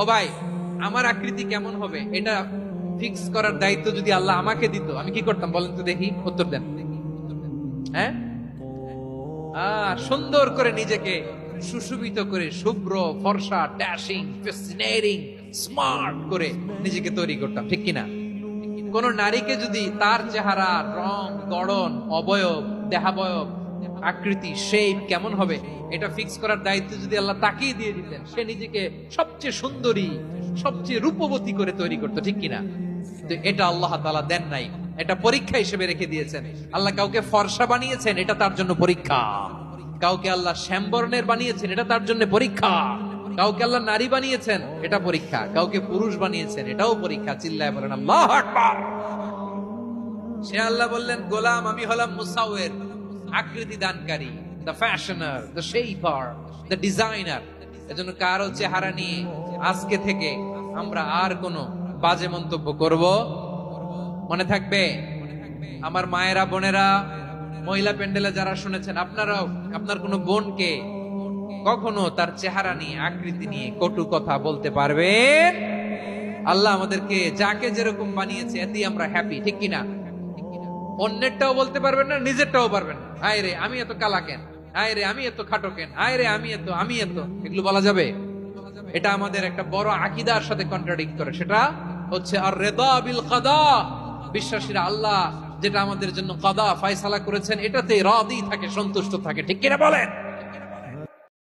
ও ভাই, আমার আকৃতি কেমন হবে এটা ফিক্স করার দায়িত্ব যদি আল্লাহ আমাকে দিত, আমি কি করতাম বলেন তো দেখি, উত্তর দেন। হ্যাঁ, সুন্দর করে নিজেকে সুশোভিত করে, শুভ্র ফর্সা, ড্যাশিং, ফ্যাসিনেটিং, স্মার্ট করে নিজেকে তৈরি করতাম, ঠিক কিনা? কোন নারীকে যদি তার চেহারা, রং, গড়ন, অবয়ব, দেহাবয়ব, আকৃতি, শেপ কেমন হবে এটা ফিক্স করার দায়িত্ব যদি আল্লাহ তাকেই দিয়ে দিতেন, সে নিজেকে সবচেয়ে সুন্দরী, সবচেয়ে রূপবতী করে তৈরি করতো, ঠিক কিনা? তো এটা আল্লাহ তাআলা দেন নাই, এটা পরীক্ষা হিসেবে রেখে দিয়েছেন। আল্লাহ কাউকে ফর্সা বানিয়েছেন, এটা তার জন্য পরীক্ষা। কাউকে আল্লাহ শ্যামবর্ণের বানিয়েছেন, এটা তার জন্য পরীক্ষা। কাউকে আল্লাহ নারী বানিয়েছেন, এটা পরীক্ষা। কাউকে পুরুষ বানিয়েছেন, এটাও পরীক্ষা। চিল্লায় বলেন আল্লাহু আকবার। সে আল্লাহ বললেন, গোলাম আমি হলাম মুসাউয়ের, আকৃতি দানকারী, the fashioner, the shaper, the designer. এজন্য কারো চেহারা নিয়ে আজকে থেকে আমরা আর কোনো বাজে মন্তব্য করব মনে থাকবে। আমার মায়েরা, বোনেরা, মহিলা প্যান্ডেলে যারা শুনেছেন, আপনারাও আপনার কোনো বোনকে কখনো তার চেহারা নিয়ে, আকৃতি নিয়ে কটু কথা বলতে পারবেন? আল্লাহ আমাদেরকে যাকে যেরকম বানিয়েছে এতেই আমরা হ্যাপি, ঠিক কিনা? অন্যেরটাও বলতে পারবেন না, নিজেরটাও পারবেন না। আয় রে আমি এত কালা কেন, আয় রে আমি এত খাটো কেন, আয় রে আমি এত, এগুলো বলা যাবে? এটা আমাদের একটা বড় আকীদার সাথে কন্ট্রাডিক্ট করে। সেটা হচ্ছে আর রিদা বিল কাদা। বিশ্বাসীরা আল্লাহ যেটা আমাদের জন্য কাদা ফয়সালা করেছেন এটাতে রাদি থাকে, সন্তুষ্ট থাকে, ঠিক কিনা বলেন?